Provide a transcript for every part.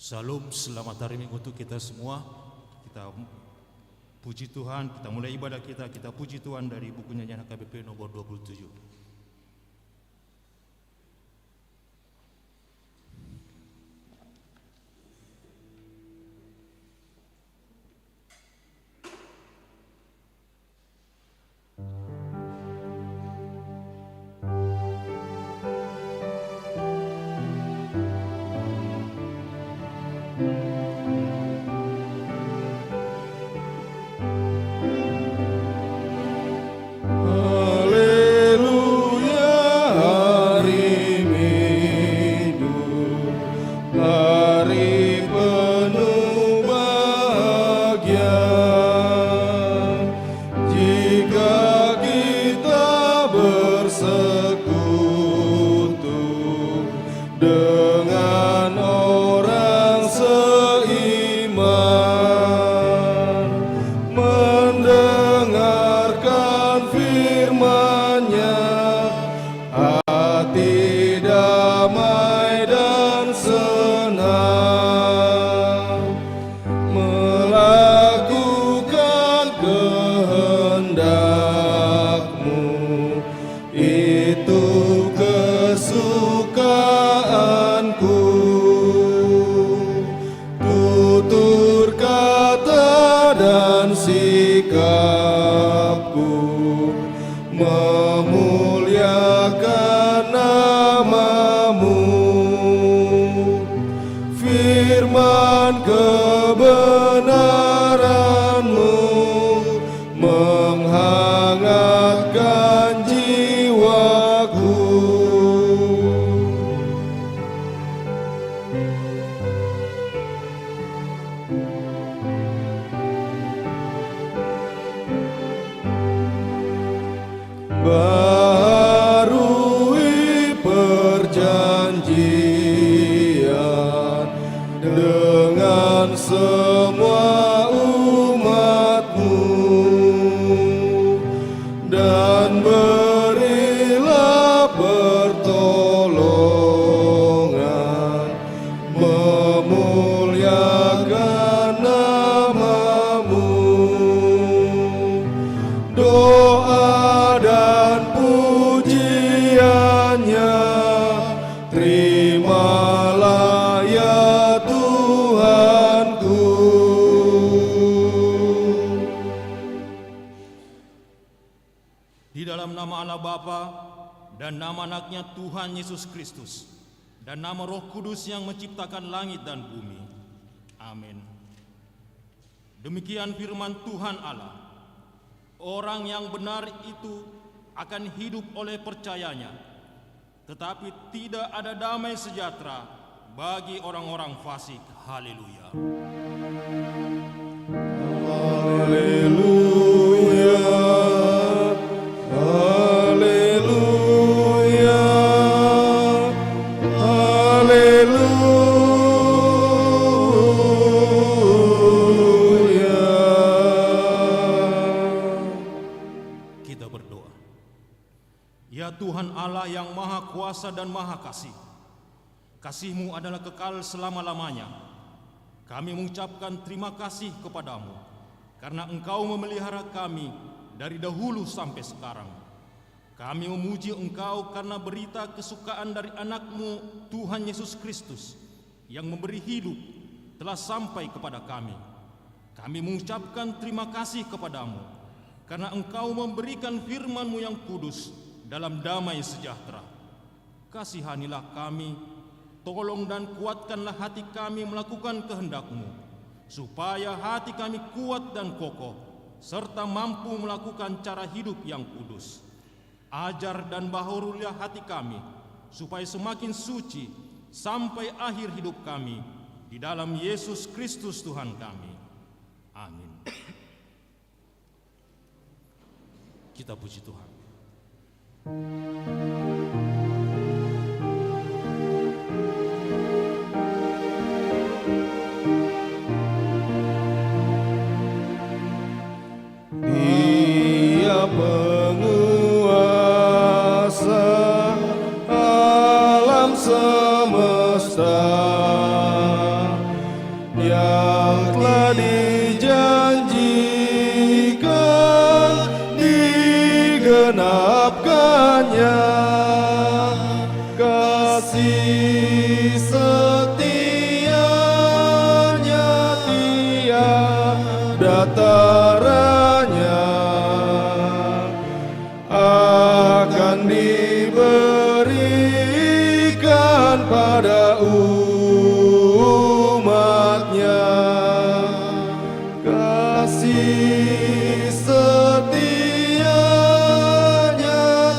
Salam, selamat hari Minggu untuk kita semua. Kita puji Tuhan, kita mulai ibadah kita puji Tuhan dari buku nyanyian HKBP nomor 27. Tuhan Yesus Kristus dan nama Roh Kudus yang menciptakan langit dan bumi. Amin. Demikian firman Tuhan Allah. Orang yang benar itu akan hidup oleh percayanya, tetapi tidak ada damai sejahtera bagi orang-orang fasik. Haleluya. Haleluya. Tuhan Allah yang Maha Kuasa dan Maha Kasih, kasih-Mu adalah kekal selama-lamanya. Kami mengucapkan terima kasih kepadamu karena Engkau memelihara kami dari dahulu sampai sekarang. Kami memuji Engkau karena berita kesukaan dari anak-Mu Tuhan Yesus Kristus yang memberi hidup telah sampai kepada kami. Kami mengucapkan terima kasih kepadamu karena Engkau memberikan firman-Mu yang kudus dalam damai sejahtera. Kasihanilah kami, tolong dan kuatkanlah hati kami melakukan kehendak-Mu, supaya hati kami kuat dan kokoh, serta mampu melakukan cara hidup yang kudus. Ajar dan baharulilah hati kami, supaya semakin suci sampai akhir hidup kami, di dalam Yesus Kristus Tuhan kami. Amin. Kita puji Tuhan. Dia penguasa alam semesta, ungkapkannya, kasih setianya tiada taranya akan diberikan pada umatnya. Kasih setianya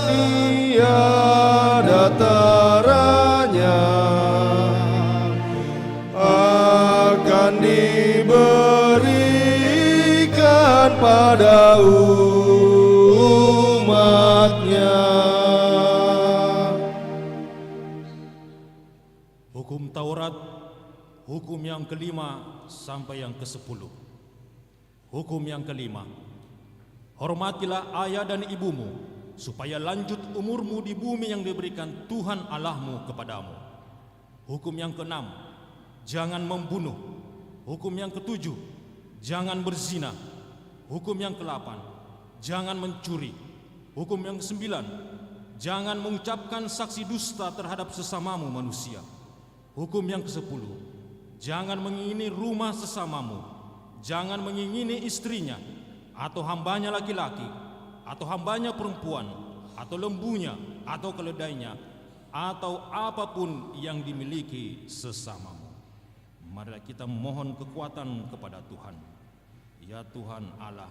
tiada taranya akan diberikan pada umatnya. Hukum Taurat, hukum yang kelima sampai yang ke-10. Hukum yang kelima, hormatilah ayah dan ibumu, supaya lanjut umurmu di bumi yang diberikan Tuhan Allahmu kepadamu. Hukum yang keenam, jangan membunuh. Hukum yang ketujuh, jangan berzina. Hukum yang ke-8, jangan mencuri. Hukum yang ke-9, jangan mengucapkan saksi dusta terhadap sesamamu manusia. Hukum yang ke-10, jangan mengingini rumah sesamamu. Jangan mengingini istrinya, atau hambanya laki-laki, atau hambanya perempuan, atau lembunya, atau keledainya, atau apapun yang dimiliki sesamamu. Marilah kita mohon kekuatan kepada Tuhan. Ya Tuhan Allah,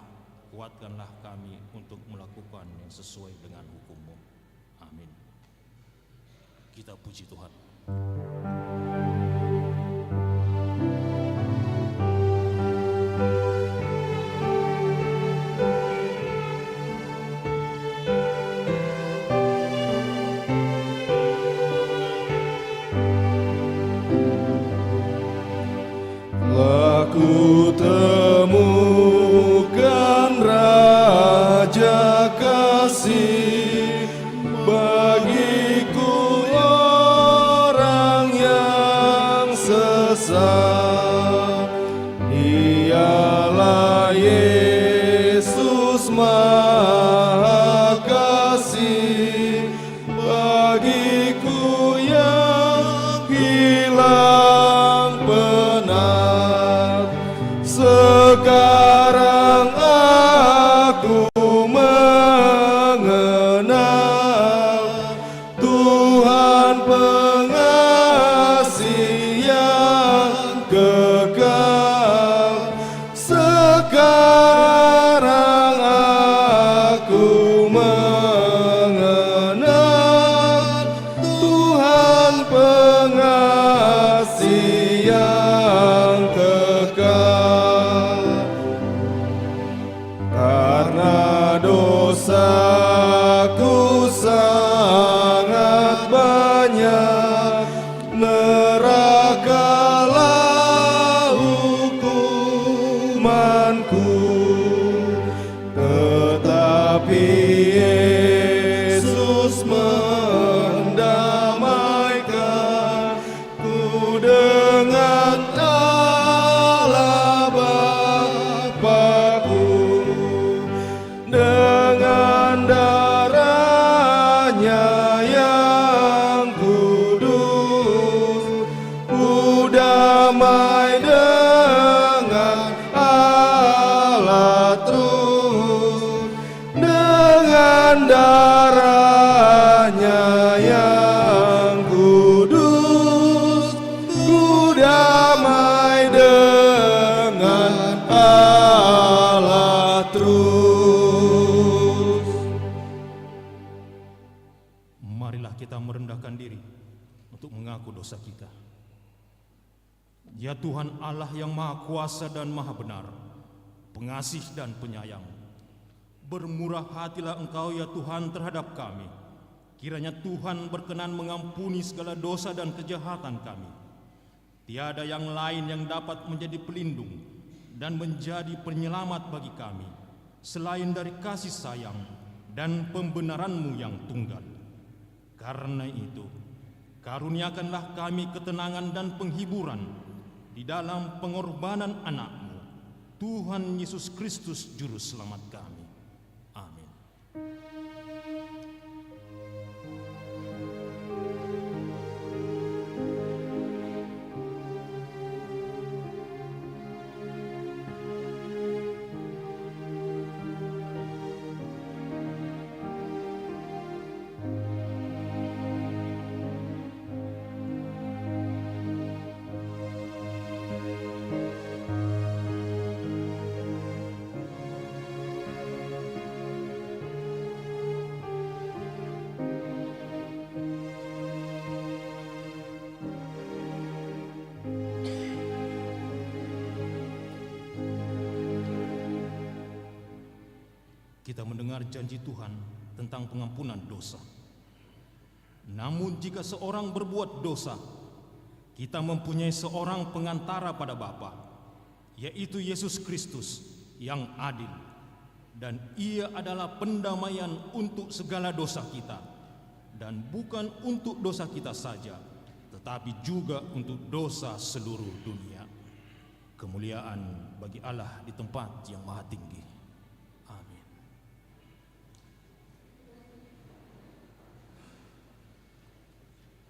kuatkanlah kami untuk melakukan yang sesuai dengan hukum-Mu. Amin. Kita puji Tuhan. Ku temukan Raja kasih bagiku, orang yang sesat. Dialah Yesus Maha Kasih bagiku yang hilang penat. Sekarang aku mengenal Tuhan pengasih yang kekal. Sekarang aku mengenal Tuhan pengasih yang kekal. Karena dosaku sangat banyak, nerakalah hukumanku, tetapi Yesus mendamaikanku dengan Allah Bapa-Ku. Dengan darahnya yang kudus, ku damai dengan Allah terus. Dengan darahnya yang kudus, ku damai dengan Allah terus. Marilah kita merendahkan diri untuk mengaku dosa kita. Ya Tuhan Allah yang Maha Kuasa dan Maha Benar, pengasih dan penyayang, bermurah hatilah Engkau ya Tuhan terhadap kami. Kiranya Tuhan berkenan mengampuni segala dosa dan kejahatan kami. Tiada yang lain yang dapat menjadi pelindung dan menjadi penyelamat bagi kami selain dari kasih sayang dan pembenaran-Mu yang tunggal. Karena itu, karuniakanlah kami ketenangan dan penghiburan di dalam pengorbanan anak-Mu, Tuhan Yesus Kristus Juru Selamat kami. Amin. janji Tuhan tentang pengampunan dosa. Namun jika seorang berbuat dosa, kita mempunyai seorang pengantara pada Bapa, yaitu Yesus Kristus yang adil, dan Ia adalah pendamaian untuk segala dosa kita, dan bukan untuk dosa kita saja, tetapi juga untuk dosa seluruh dunia. Kemuliaan bagi Allah di tempat yang maha tinggi. Amin.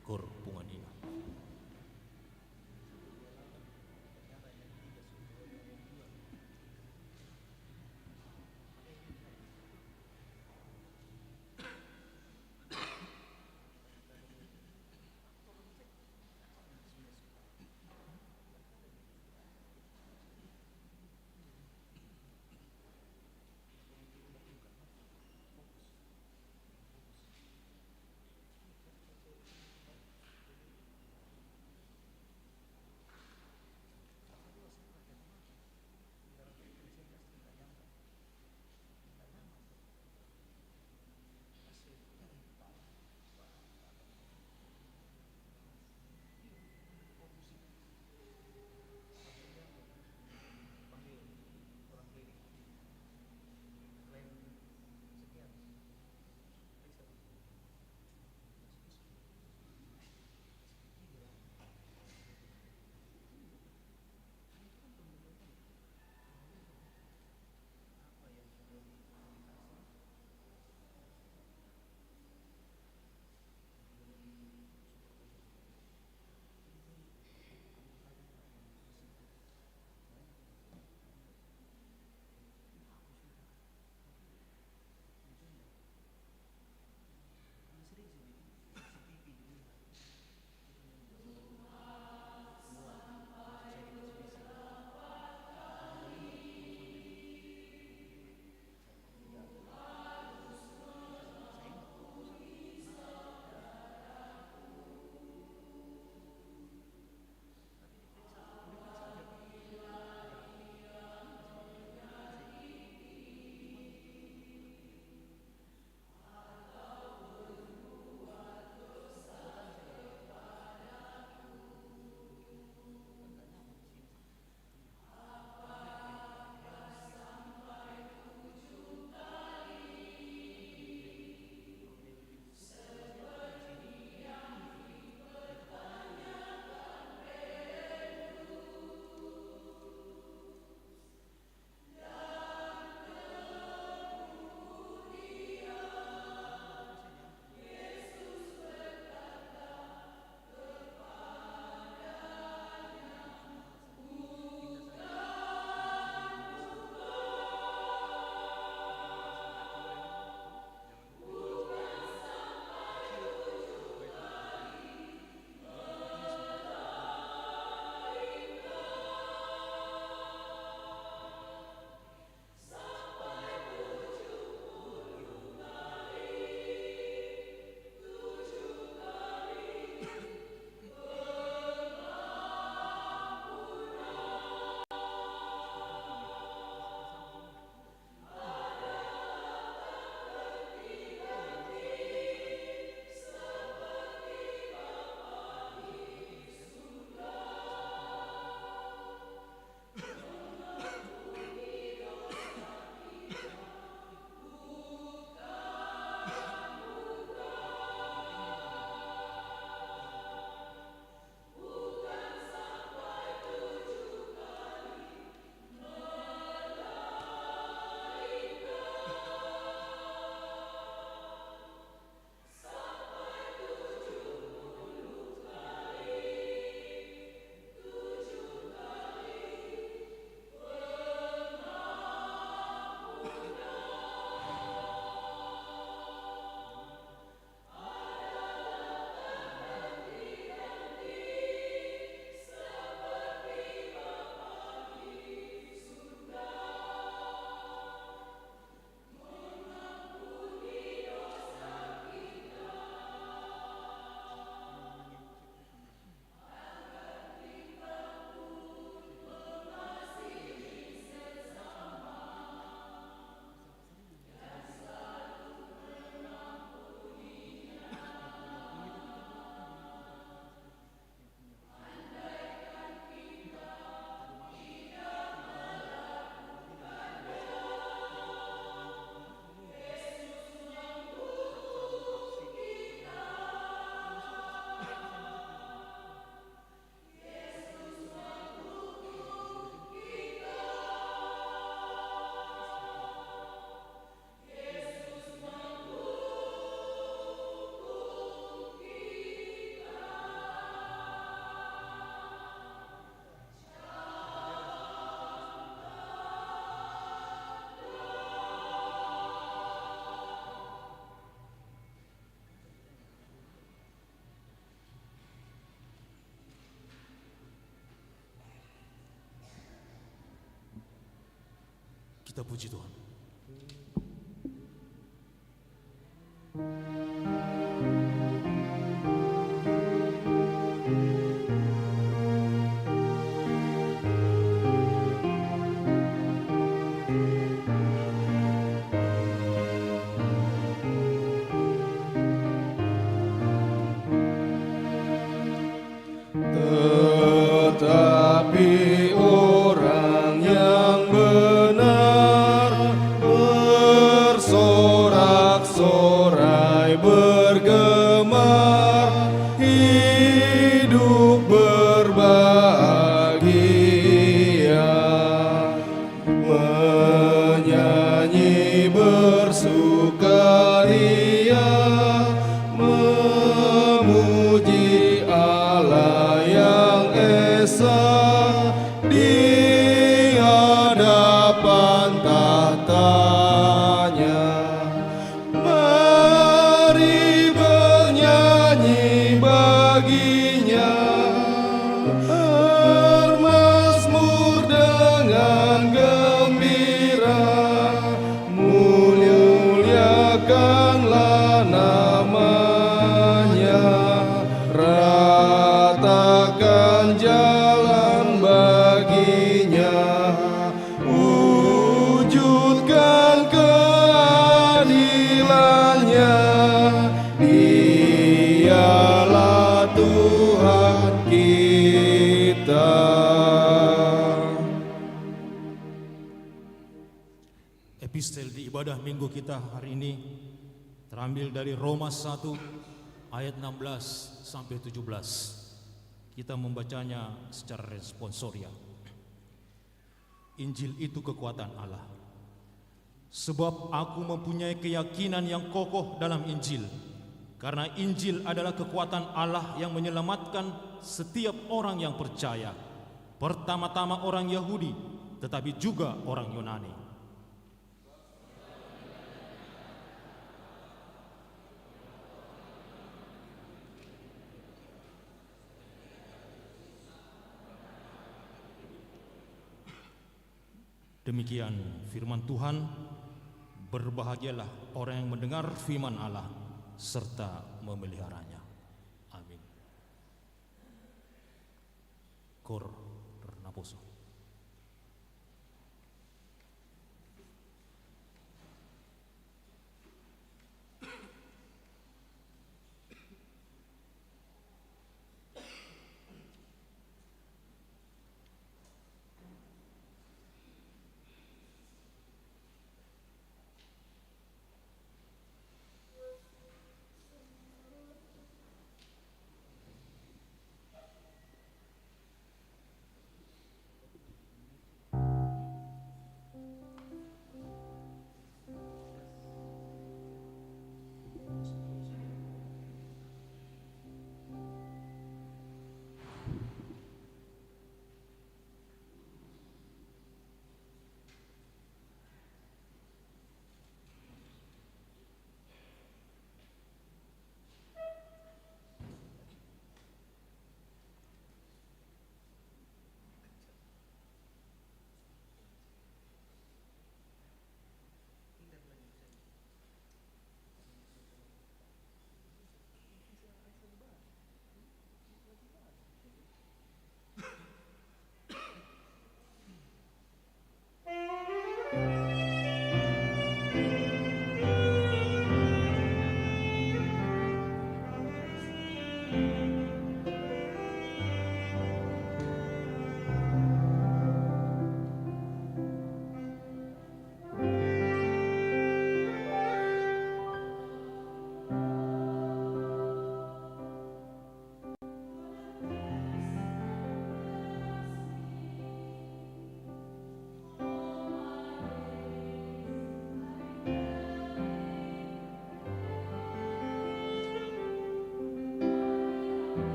Kor pungan ina. Kita puji Tuhan. Tetapi orang yang benar bersorak-sorai bergemar, hidup berbahagia, menyanyi bersukaria, memuji Allah yang esa di hadapan tahtanya. Mari bernyanyi baginya, bermazmur dengan gembira, muliakanlah namanya, ratakan jalan baginya, wujudkan keadilannya. Dialah Tuhan kita. Epistel di ibadah minggu kita hari ini terambil dari Roma 1 ayat 16 sampai 17. Kita membacanya secara responsoria. Injil itu kekuatan Allah. Sebab aku mempunyai keyakinan yang kokoh dalam Injil, karena Injil adalah kekuatan Allah yang menyelamatkan setiap orang yang percaya, pertama-tama orang Yahudi, tetapi juga orang Yunani. Demikian firman Tuhan. Berbahagialah orang yang mendengar firman Allah serta memeliharanya. Amin. Cor Naposo.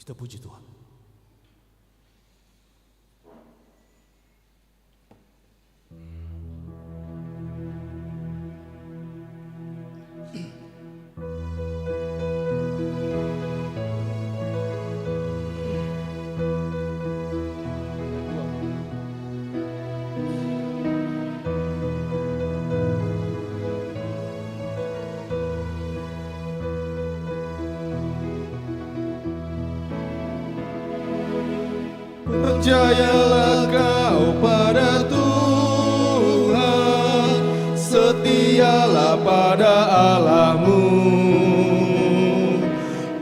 Kita puji Tuhan. Percayalah kau pada Tuhan, setialah pada Allahmu.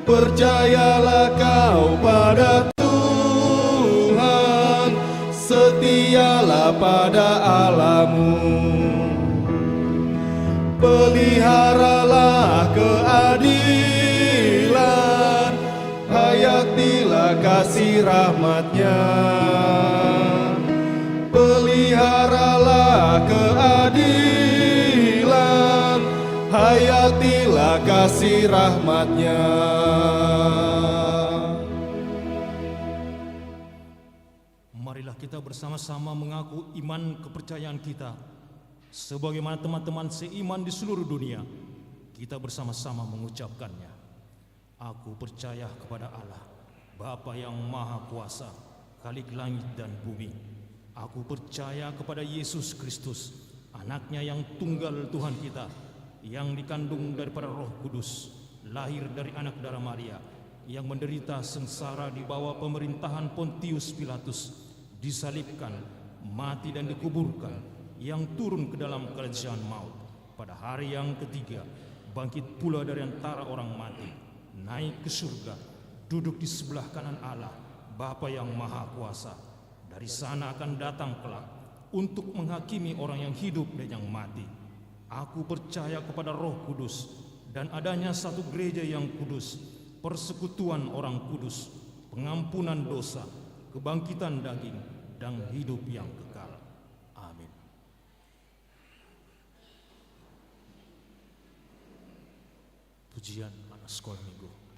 Percayalah kau pada Tuhan, setialah pada Allahmu. Peliharalah keadilan, hayatilah kasih rahmat-Nya. Peliharalah keadilan, hayatilah kasih rahmat-Nya. Marilah kita bersama-sama mengaku iman kepercayaan kita. Sebagaimana teman-teman seiman di seluruh dunia, kita bersama-sama mengucapkannya. Aku percaya kepada Allah, Bapa yang Maha Kuasa, Khalik langit dan bumi. Aku percaya kepada Yesus Kristus, Anaknya yang tunggal Tuhan kita, yang dikandung daripada Roh Kudus, lahir dari anak darah Maria, yang menderita sengsara di bawah pemerintahan Pontius Pilatus, disalibkan, mati dan dikuburkan, yang turun ke dalam kerajaan maut, pada hari yang ketiga bangkit pula dari antara orang mati, naik ke surga, duduk di sebelah kanan Allah, Bapa yang Maha Kuasa. Dari sana akan datang kelak untuk menghakimi orang yang hidup dan yang mati. Aku percaya kepada Roh Kudus dan adanya satu gereja yang kudus, persekutuan orang kudus, pengampunan dosa, kebangkitan daging, dan hidup yang kekal. Amin. Pujian anak sekolah minggu.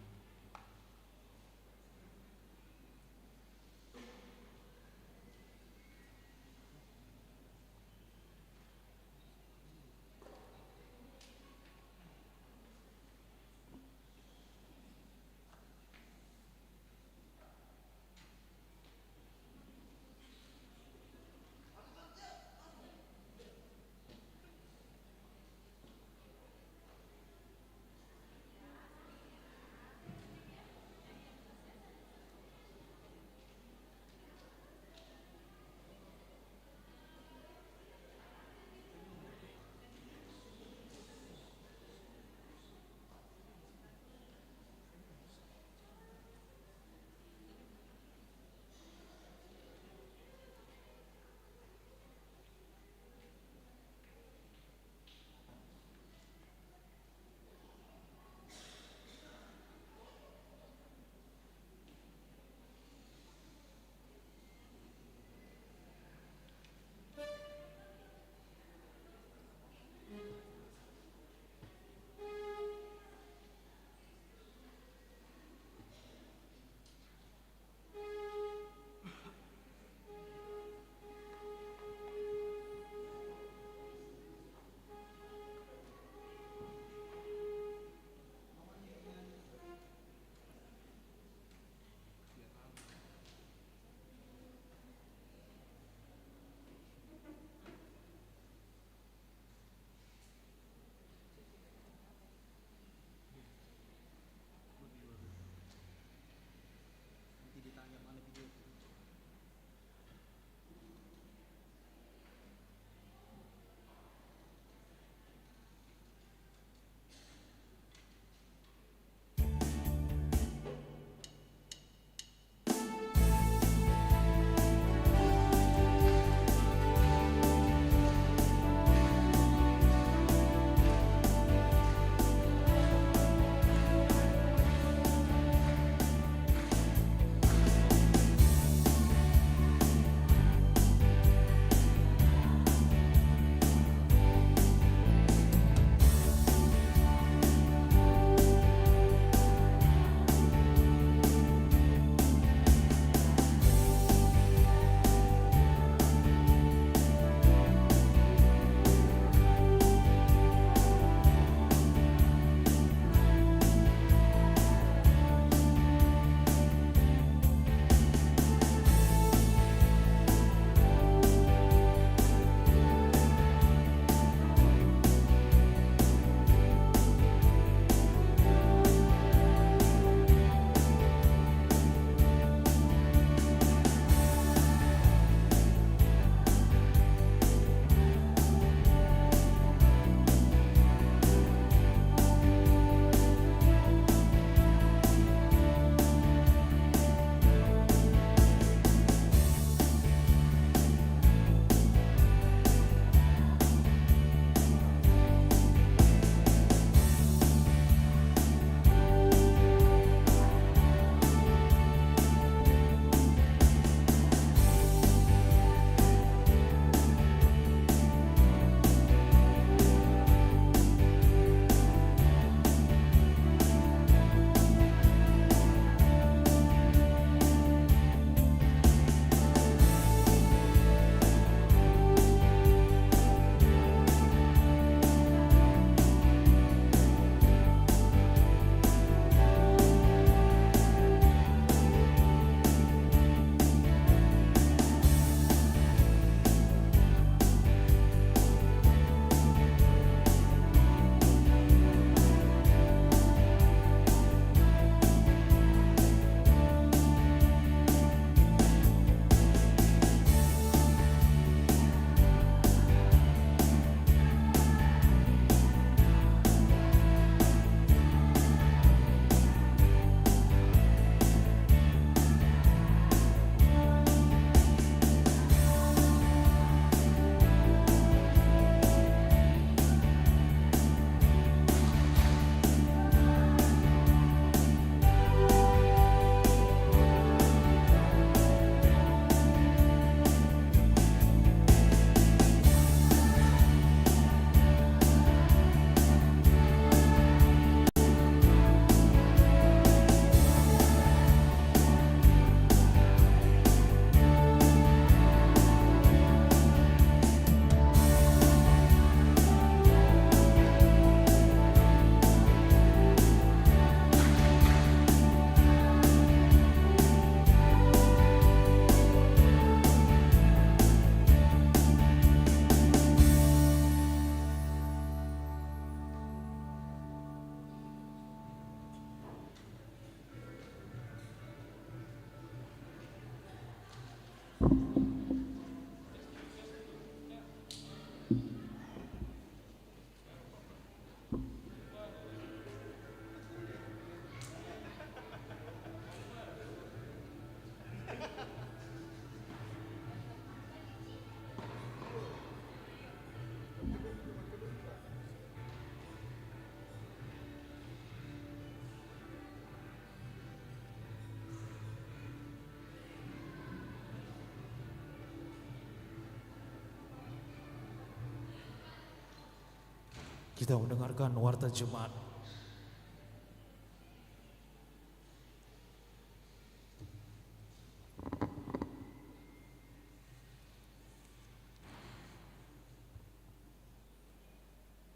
Kita mendengarkan warta Jemaat.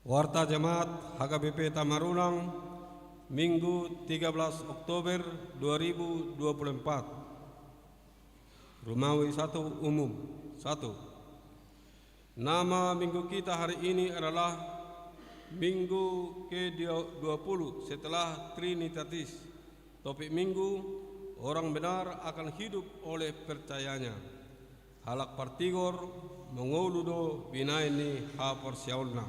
Warta Jemaat HKBP Tamarunang, Minggu 13 Oktober 2024. Romawi 1 Umum 1. Nama minggu kita hari ini adalah Minggu ke-20 setelah Trinitatis. Topik minggu, orang benar akan hidup oleh percayanya. Halak partigor menguludo binaini ha porsiaulna.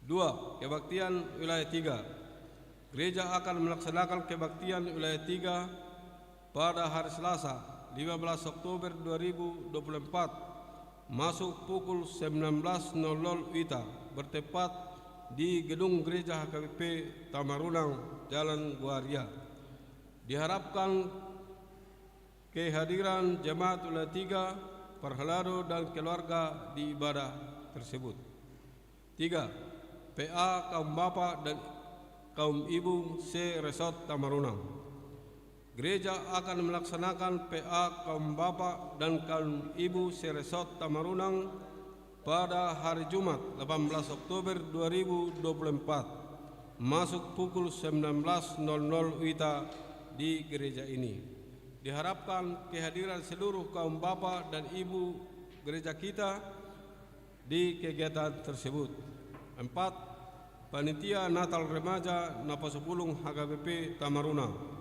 2. Kebaktian wilayah 3. Gereja akan melaksanakan kebaktian wilayah 3 pada hari Selasa 15 Oktober 2024 masuk pukul 19.00 WITA bertepat di gedung gereja HKBP Tamarunang, Jalan Guaria. Diharapkan kehadiran jemaat wilayah 3, perhelado dan keluarga di ibadah tersebut. 3. PA kaum bapak dan kaum ibu se-resort Tamarunang. Gereja akan melaksanakan PA kaum bapak dan kaum ibu se-resort Tamarunang pada hari Jumat 18 Oktober 2024 masuk pukul 19.00 WITA di gereja ini. Diharapkan kehadiran seluruh kaum bapak dan ibu gereja kita di kegiatan tersebut. 4. Panitia Natal Remaja Napasupulung HKBP Tamarunang.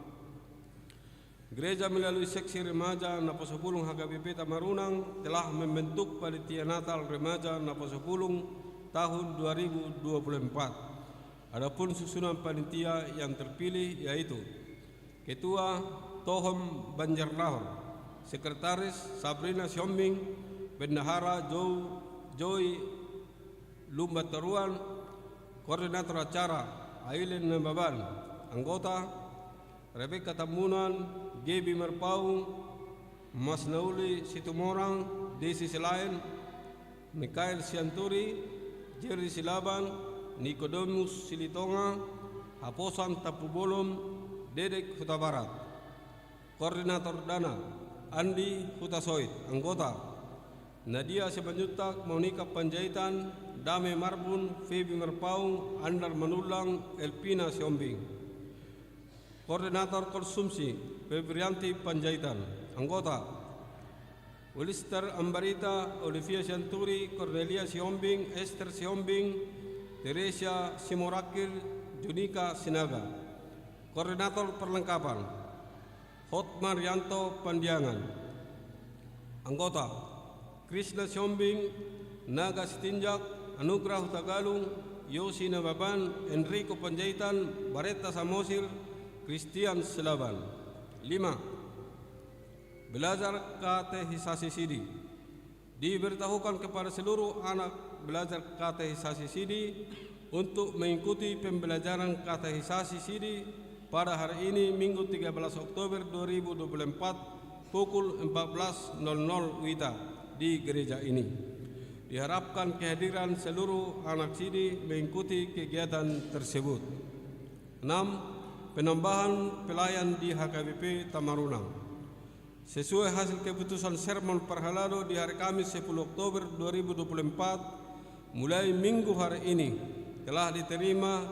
Gereja melalui seksi remaja Napasupulung HKBP Tamarunang telah membentuk Panitia Natal Remaja Napasupulung tahun 2024. Adapun susunan panitia yang terpilih yaitu Ketua Tohom Banjarlahor, Sekretaris Sabrina Siombing, Bendahara Joy Lumbataruan, Koordinator acara Aileen Nambaban, anggota Rebecca Tambunan, Gaby Merpaung, Mas Nauli Situmorang, Desi Selain, Mikael Sianturi, Jerry Silaban, Nicodemus Silitonga, Haposan Tapubolom, Dedek Huta Barat. Koordinator Dana Andi Hutasoid, anggota Nadia Simanjutak, Monika Panjaitan, Dame Marbun, Feby Merpaung, Andar Manulang, Elpina Siombing. Koordinator Konsumsi Febrianti Panjaitan, anggota Wilister Ambarita, Olivia Sianturi, Cornelia Siombing, Esther Siombing, Teresia Simorakir, Junika Sinaga. Koordinator Perlengkapan Hotmar Yanto Pandiangan, anggota Krishna Siombing, Naga Sitinjak, Anugrah Hutagalung, Yosi Nababan, Enrico Panjaitan, Bareta Samosir, Christian Selaban. 5. Belajar katehisasi Sidi. Diberitahukan kepada seluruh anak belajar katehisasi Sidi untuk mengikuti pembelajaran katehisasi Sidi pada hari ini Minggu 13 Oktober 2024 pukul 14.00 WITA di gereja ini. Diharapkan kehadiran seluruh anak Sidi mengikuti kegiatan tersebut. 6. Penambahan pelayan di HKBP Tamarunang. Sesuai hasil keputusan sermon perhelado di hari Kamis 10 Oktober 2024, mulai minggu hari ini telah diterima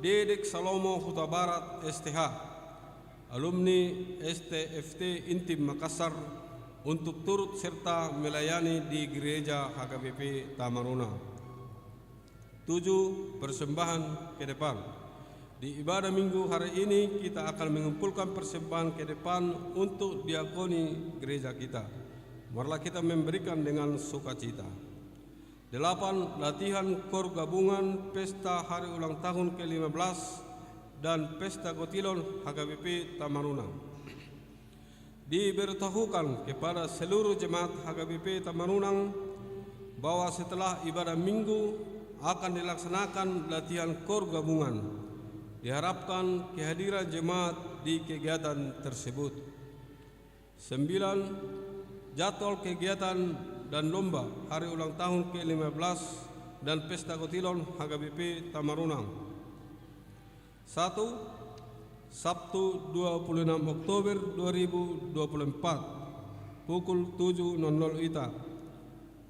Dedek Salomo Huta Barat STH, alumni STFT Intim Makassar, untuk turut serta melayani di gereja HKBP Tamarunang. 7. Persembahan ke depan. Di ibadah minggu hari ini kita akan mengumpulkan persembahan ke depan untuk diakoni gereja kita. Marilah kita memberikan dengan sukacita. 8. Latihan kor gabungan pesta hari ulang tahun ke-15 dan pesta Gotilon HKBP Tamarunang. Diberitahukan kepada seluruh jemaat HKBP Tamarunang bahwa setelah ibadah minggu akan dilaksanakan latihan kor gabungan. Diharapkan kehadiran jemaat di kegiatan tersebut. 9. Jadwal kegiatan dan lomba hari ulang tahun ke-15 dan Pesta Kotilon HKBP Tamarunang. 1. Sabtu 26 Oktober 2024 pukul 7.00 WITA.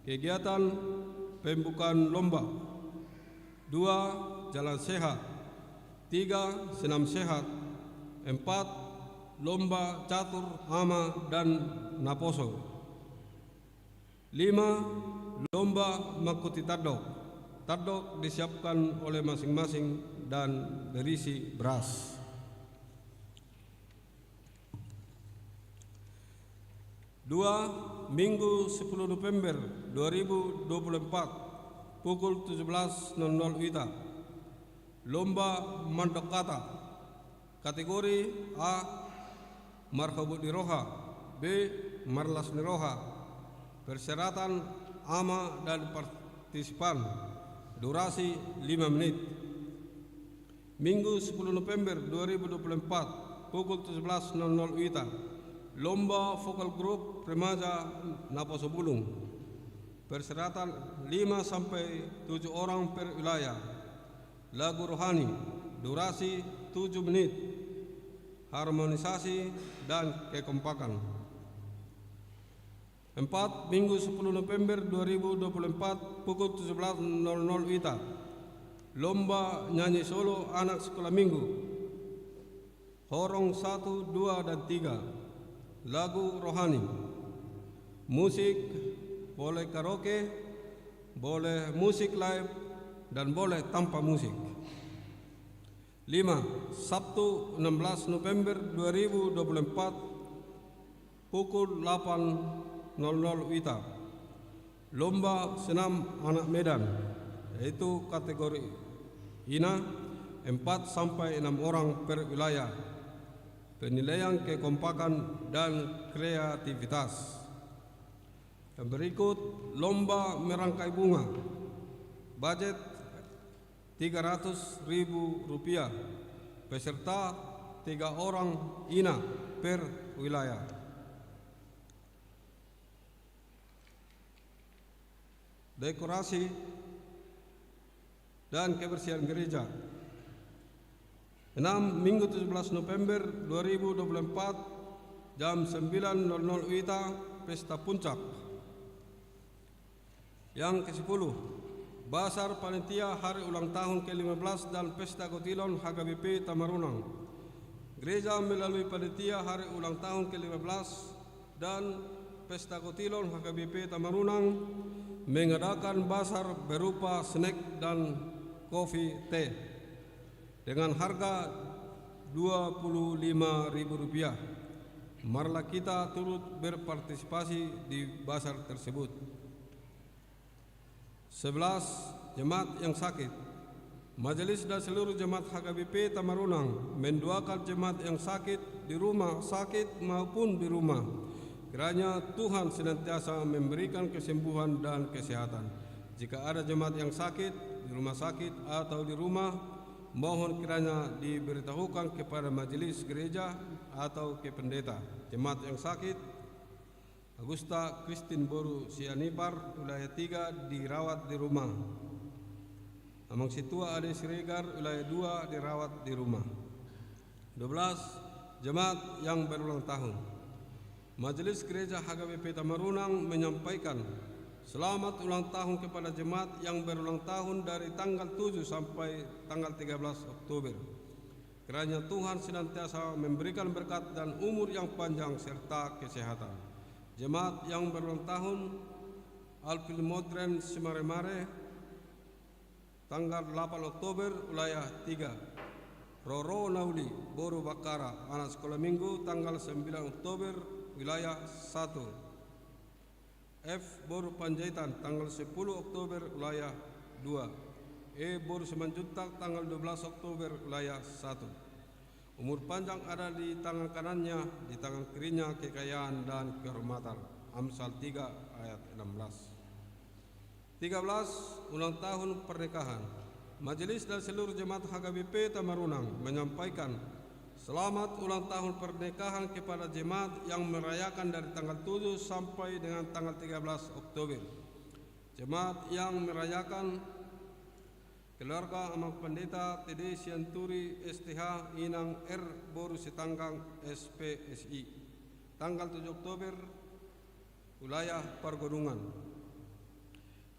Kegiatan pembukaan lomba. 2. Jalan sehat. 3. Senam sehat. 4. Lomba catur, ama, dan naposo. 5. Lomba makuti tadok. Tadok disiapkan oleh masing-masing dan berisi beras. 2. Minggu 10 November 2024 pukul 17.00 WITA. Lomba mandok kata. Kategori A. Marhabut di Roha. B. Marlas di Roha. Persyaratan ama dan partisipan. Durasi 5 menit. Minggu 10 November 2024 pukul 17.00 WITA. Lomba vokal grup remaja Naposo Bulung. Persyaratan 5-7 orang per wilayah. Lagu rohani. Durasi 7 menit. Harmonisasi dan kekompakan. 4. Minggu 10 November 2024 pukul 17.00 WITA. Lomba nyanyi solo anak sekolah minggu. Horong 1, 2, dan 3. Lagu rohani. Musik boleh karaoke, boleh musik live, dan boleh tanpa musik. 5. Sabtu 16 November 2024 pukul 8.00 WITA. Lomba senam anak Medan, yaitu kategori INA, 4-6 orang per wilayah. Penilaian kekompakan dan kreativitas. Dan berikut lomba merangkai bunga. Budget Rp300.000. Peserta 3 orang INA per wilayah. Dekorasi dan kebersihan gereja. 6. Minggu 17 November 2024 jam 9.00 WITA, Pesta Puncak. Yang ke-10, Basar Panitia Hari Ulang Tahun ke-15 dan Pesta Kotilon HKBP Tamarunang. Gereja melalui Panitia Hari Ulang Tahun ke-15 dan Pesta Kotilon HKBP Tamarunang mengadakan basar berupa snack dan kopi teh dengan harga Rp25.000. Marilah kita turut berpartisipasi di basar tersebut. 11. Jemaat yang sakit. Majelis dan seluruh jemaat HKBP Tamarunang mendoakan jemaat yang sakit di rumah sakit maupun di rumah. Kiranya Tuhan senantiasa memberikan kesembuhan dan kesehatan. Jika ada jemaat yang sakit di rumah sakit atau di rumah, mohon kiranya diberitahukan kepada majelis gereja atau ke pendeta. Jemaat yang sakit: Agusta Christine Boru Sianipar, wilayah 3, dirawat di rumah. Amang Situa Ade Siregar, wilayah 2, dirawat di rumah. 12. Jemaat yang berulang tahun. Majelis Gereja HKBP Tamarunang menyampaikan selamat ulang tahun kepada jemaat yang berulang tahun dari tanggal 7 sampai tanggal 13 Oktober. Kiranya Tuhan senantiasa memberikan berkat dan umur yang panjang serta kesehatan. Jemaat yang berulang tahun: Alpil Modren Simaremare, tanggal 8 Oktober, wilayah 3. Roro Nauli Boru Bakara, anak sekolah minggu, tanggal 9 Oktober, wilayah 1. F. Boru Panjaitan, tanggal 10 Oktober, wilayah 2. E. Boru Semanjuntak, tanggal 12 Oktober, wilayah 1. Umur panjang ada di tangan kanannya, di tangan kirinya kekayaan dan kehormatan. Amsal 3 ayat 16. 13. Ulang tahun pernikahan. Majelis dan seluruh jemaat HKBP Tamarunang menyampaikan selamat ulang tahun pernikahan kepada jemaat yang merayakan dari tanggal 7 sampai dengan tanggal 13 Oktober. Jemaat yang merayakan Keluarga Amang Pendeta TD Sianturi STH Inang R. Boru Sitanggang SPSI. Tanggal 7 Oktober, wilayah Pargodungan.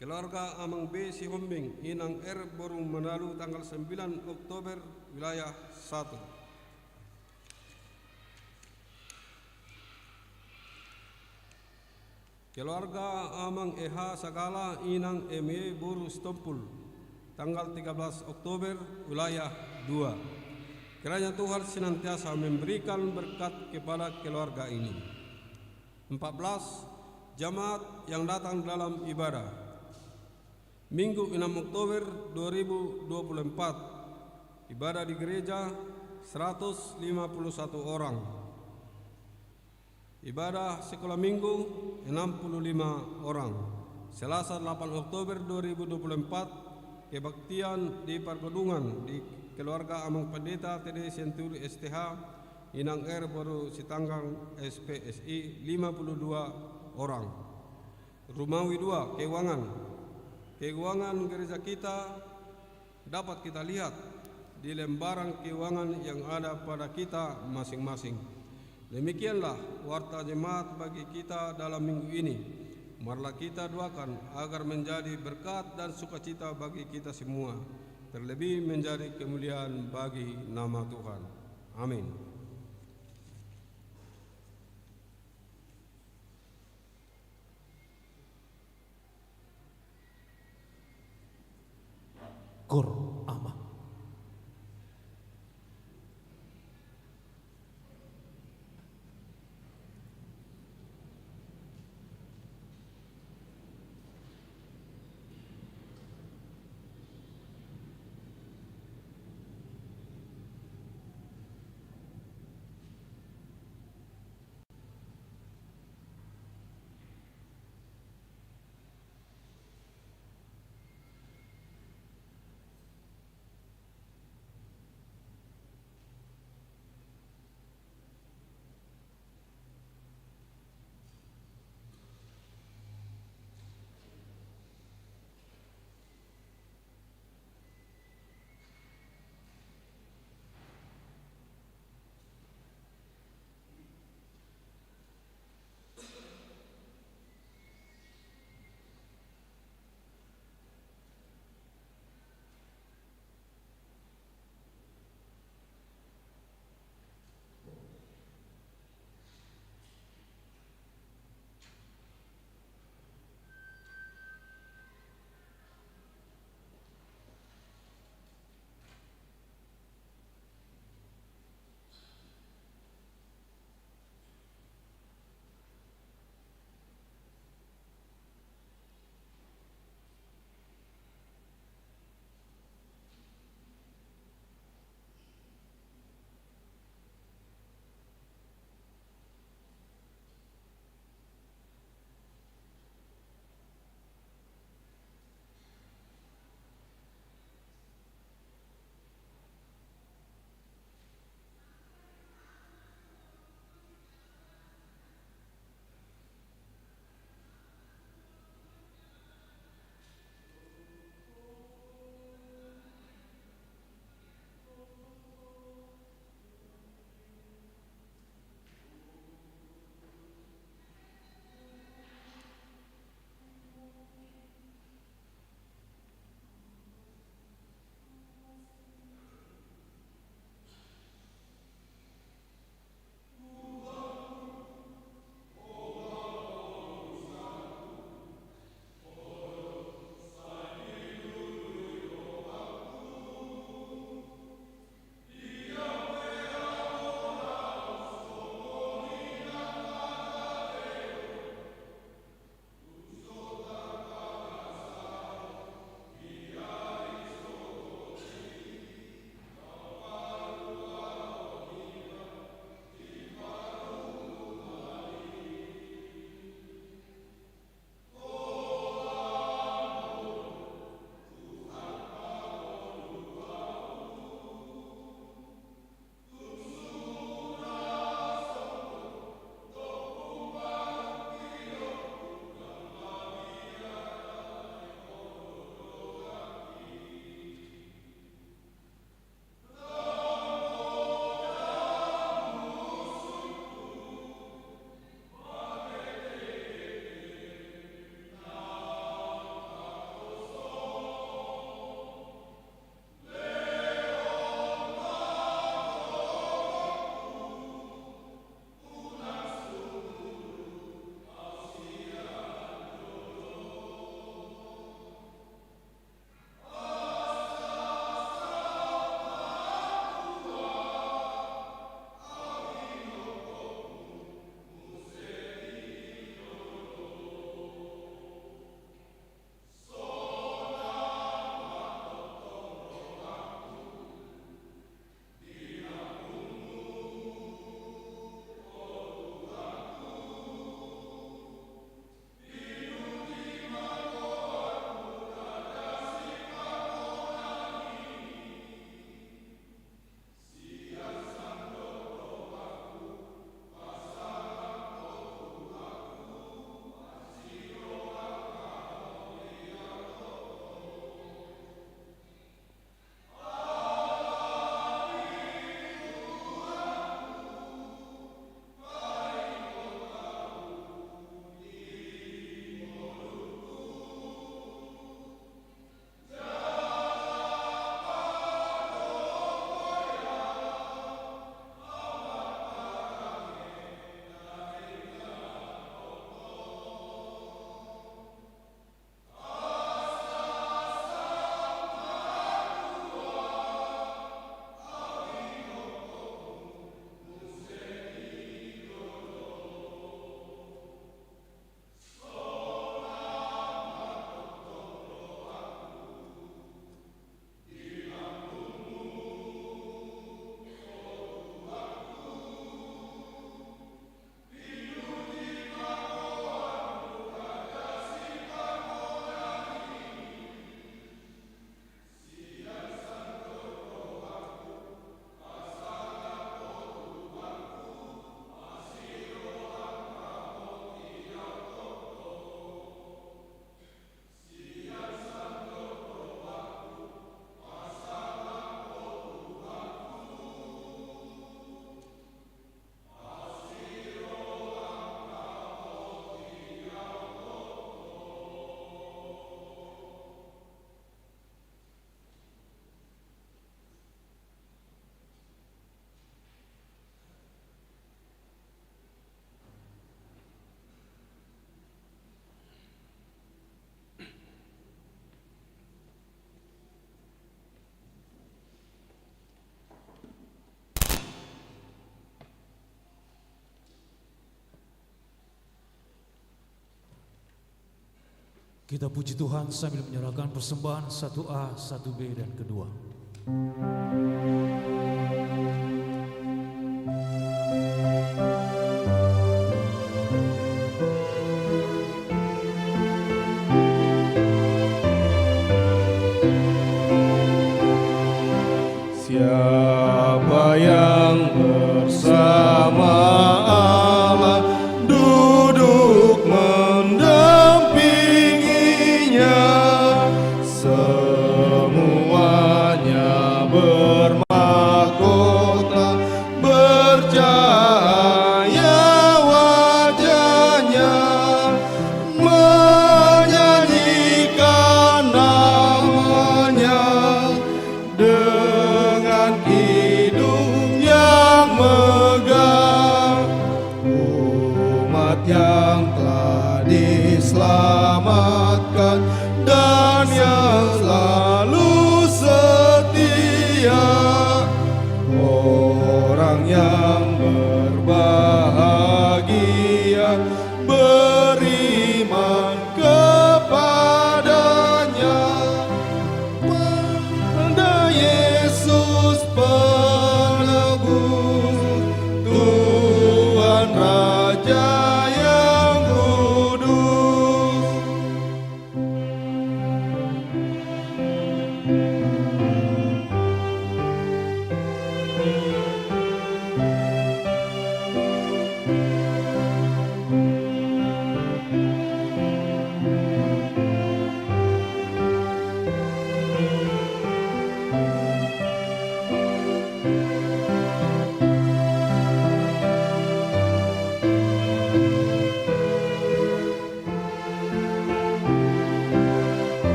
Keluarga Amang B. Sihombing Inang R. Boru Manalu tanggal 9 Oktober, wilayah 1. Keluarga Amang EH Sagala Inang ME Boru Stompul tanggal 13 Oktober, wilayah 2. Kiranya Tuhan senantiasa memberikan berkat kepada keluarga ini. 14. Jamaat yang datang dalam ibadah. Minggu 6 Oktober 2024. Ibadah di gereja 151 orang. Ibadah sekolah minggu 65 orang. Selasa 8 Oktober 2024. Kebaktian di Pargodungan di keluarga Amang Pendeta TD Sianturi STH Inang R. Boru Sitanggang SPSI 52 orang. Rumawi 2 Keuangan gereja kita dapat kita lihat di lembaran keuangan yang ada pada kita masing-masing. Demikianlah warta jemaat bagi kita dalam minggu ini. Marilah kita doakan agar menjadi berkat dan sukacita bagi kita semua, terlebih menjadi kemuliaan bagi nama Tuhan. Amin. Kur Ama. Kita puji Tuhan sambil menyalakan persembahan 1A, 1B dan kedua. Siapa yang bersama Allah duduk mendampinginya, semuanya bermahkota, bercahaya wajahnya, menyanyikan namanya dengan hidung yang megah. Umat yang telah diselamatkan dan yang selalu setia, orang yang berbahagia beriman kepadanya. Pada Yesus penebus, Tuhan Raja yang kudus.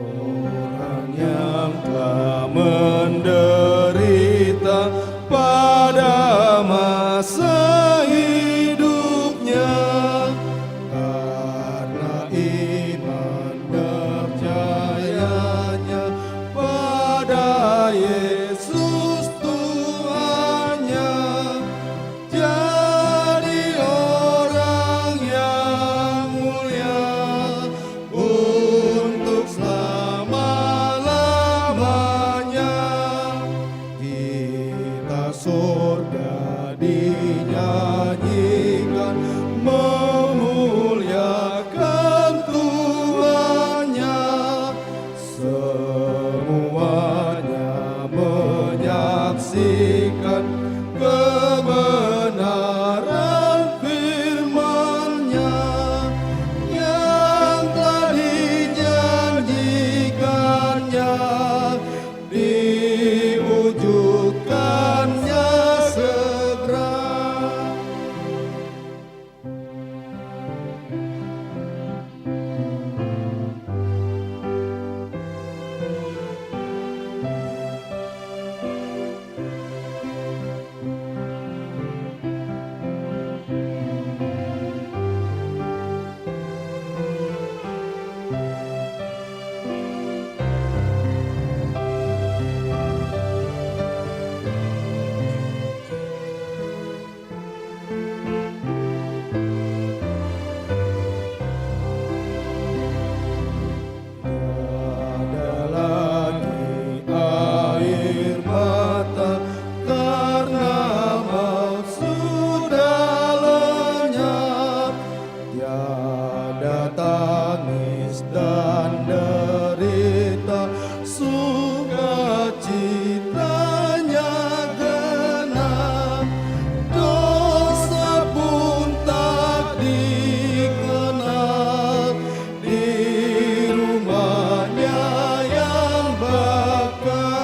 Orang yang telah menderita pada masa hidupnya, karena iman percayanya pada Yesus Tuhannya, jadi orang yang mulia untuk selama-lamanya. Kita surga dinyanyikan, memuliakan Tuhannya, semuanya menyaksikan kebenaran firman-Nya yang telah dinyanyikannya, diwujudkannya segera. Tiada lagi air mata karena maut sudah lenyap. Tiada tangis dan derita, sukacitanya genap. Dosa pun tak dikenal di rumahnya yang bakar.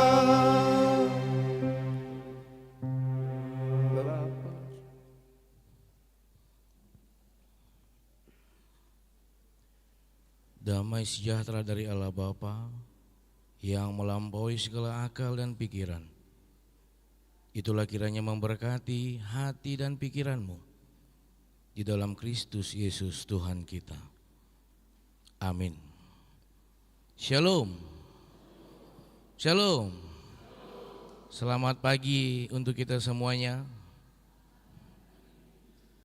Damai sejahtera dari Allah Bapa yang melampaui segala akal dan pikiran, itulah kiranya memberkati hati dan pikiranmu di dalam Kristus Yesus Tuhan kita. Amin. Shalom. Shalom. Selamat pagi untuk kita semuanya.